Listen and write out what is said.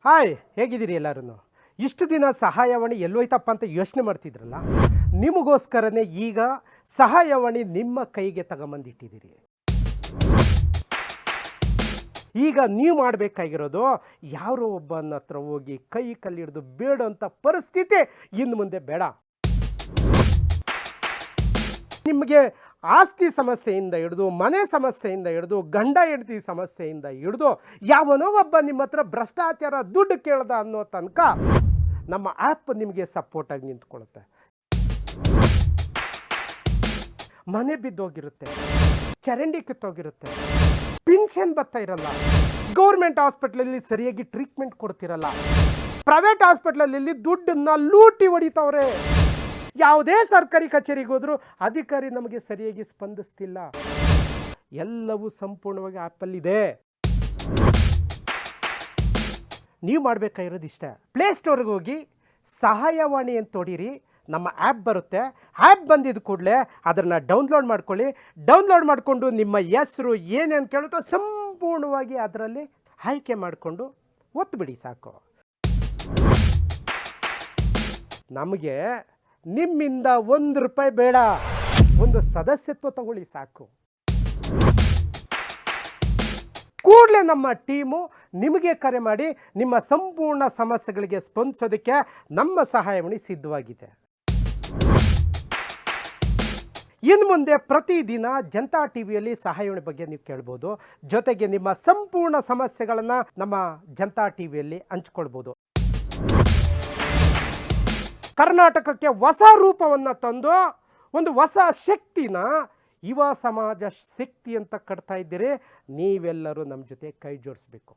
Hi, ಹೇಗಿದ್ದೀರಿ ಎಲ್ಲರೂ? ಇಷ್ಟು ದಿನ ಸಹಾಯವಾಣಿ ಎಲ್ಲೋಯ್ತಪ್ಪ ಅಂತ ಯೋಚನೆ ಮಾಡ್ತಿದ್ರಲ್ಲ, ನಿಮಗೋಸ್ಕರನೇ ಈಗ ಸಹಾಯವಾಣಿ ನಿಮ್ಮ ಕೈಗೆ ತಗೊಂಬಂದಿಟ್ಟಿದ್ದೀರಿ. ಈಗ ನೀವು ಮಾಡಬೇಕಾಗಿರೋದು ಯಾರೋ ಒಬ್ಬನ ಹತ್ರ ಹೋಗಿ ಕೈ ಕಲ್ಲಿಡ್ದು ಬೇಡಂತ ಪರಿಸ್ಥಿತಿ ಇನ್ನು ಮುಂದೆ ಬೇಡ. ನಿಮಗೆ ಆಸ್ತಿ ಸಮಸ್ಯೆಯಿಂದ ಹಿಡಿದು, ಮನೆ ಸಮಸ್ಯೆಯಿಂದ ಹಿಡಿದು, ಗಂಡ ಹೆಂಡತಿ ಸಮಸ್ಯೆಯಿಂದ ಹಿಡಿದು, ಯಾವನೋ ಒಬ್ಬ ನಿಮ್ಮ ಹತ್ರ ಭ್ರಷ್ಟಾಚಾರ ದುಡ್ಡು ಕೇಳ್ದ ಅನ್ನೋ ತನಕ ನಮ್ಮ ಆ್ಯಪ್ ನಿಮಗೆ ಸಪೋರ್ಟಾಗಿ ನಿಂತ್ಕೊಳ್ಳುತ್ತೆ. ಮನೆ ಬಿದ್ದೋಗಿರುತ್ತೆ, ಚರಂಡಿ ಕಿತ್ತೋಗಿರುತ್ತೆ, ಪೆನ್ಷನ್ ಬರ್ತಾ ಇರಲ್ಲ, ಗೌರ್ಮೆಂಟ್ ಹಾಸ್ಪಿಟ್ಲಲ್ಲಿ ಸರಿಯಾಗಿ ಟ್ರೀಟ್ಮೆಂಟ್ ಕೊಡ್ತಿರಲ್ಲ, ಪ್ರೈವೇಟ್ ಹಾಸ್ಪಿಟ್ಲಲ್ಲಿ ದುಡ್ಡನ್ನು ಲೂಟಿ ಹೊಡಿತವ್ರೆ, ಯಾವುದೇ ಸರ್ಕಾರಿ ಕಚೇರಿಗೆ ಹೋದರೂ ಅಧಿಕಾರಿ ನಮಗೆ ಸರಿಯಾಗಿ ಸ್ಪಂದಿಸ್ತಿಲ್ಲ. ಎಲ್ಲವೂ ಸಂಪೂರ್ಣವಾಗಿ ಆ್ಯಪಲ್ಲಿದೆ. ನೀವು ಮಾಡಬೇಕಾಗಿರೋದು ಇಷ್ಟ, ಪ್ಲೇಸ್ಟೋರ್ಗೆ ಹೋಗಿ ಸಹಾಯವಾಣಿ ಅಂತ ಹೊಡೀರಿ, ನಮ್ಮ ಆ್ಯಪ್ ಬರುತ್ತೆ. ಆ್ಯಪ್ ಬಂದಿದ್ದ ಕೂಡಲೇ ಅದನ್ನು ಡೌನ್ಲೋಡ್ ಮಾಡ್ಕೊಳ್ಳಿ. ಡೌನ್ಲೋಡ್ ಮಾಡಿಕೊಂಡು ನಿಮ್ಮ ಹೆಸರು ಏನೇನು ಕೇಳುತ್ತೋ ಸಂಪೂರ್ಣವಾಗಿ ಅದರಲ್ಲಿ ಆಯ್ಕೆ ಮಾಡಿಕೊಂಡು ಒತ್ತುಬಿಡಿ, ಸಾಕು. ನಮಗೆ ನಿಮ್ಮಿಂದ ₹1 ಬೇಡ, ಒಂದು ಸದಸ್ಯತ್ವ ತಗೊಳ್ಳಿ, ಸಾಕು. ಕೂಡಲೇ ನಮ್ಮ ಟೀಮು ನಿಮಗೆ ಕರೆ ಮಾಡಿ ನಿಮ್ಮ ಸಂಪೂರ್ಣ ಸಮಸ್ಯೆಗಳಿಗೆ ಸ್ಪಂದಿಸೋದಕ್ಕೆ ನಮ್ಮ ಸಹಾಯವಾಣಿ ಸಿದ್ಧವಾಗಿದೆ. ಇನ್ನು ಮುಂದೆ ಪ್ರತಿದಿನ ಜನತಾ ಟಿವಿಯಲ್ಲಿ ಸಹಾಯವಾಣಿ ಬಗ್ಗೆ ನೀವು ಕೇಳ್ಬೋದು. ಜೊತೆಗೆ ನಿಮ್ಮ ಸಂಪೂರ್ಣ ಸಮಸ್ಯೆಗಳನ್ನು ನಮ್ಮ ಜನತಾ ಟಿವಿಯಲ್ಲಿ ಹಂಚ್ಕೊಳ್ಬೋದು. ಕರ್ನಾಟಕಕ್ಕೆ ಹೊಸ ರೂಪವನ್ನು ತಂದು ಒಂದು ಹೊಸ ಶಕ್ತಿನ ಯುವ ಸಮಾಜ ಶಕ್ತಿ ಅಂತ ಕಟ್ತಾ ಇದ್ದೀರಿ. ನೀವೆಲ್ಲರೂ ನಮ್ಮ ಜೊತೆ ಕೈ ಜೋಡಿಸ್ಬೇಕು.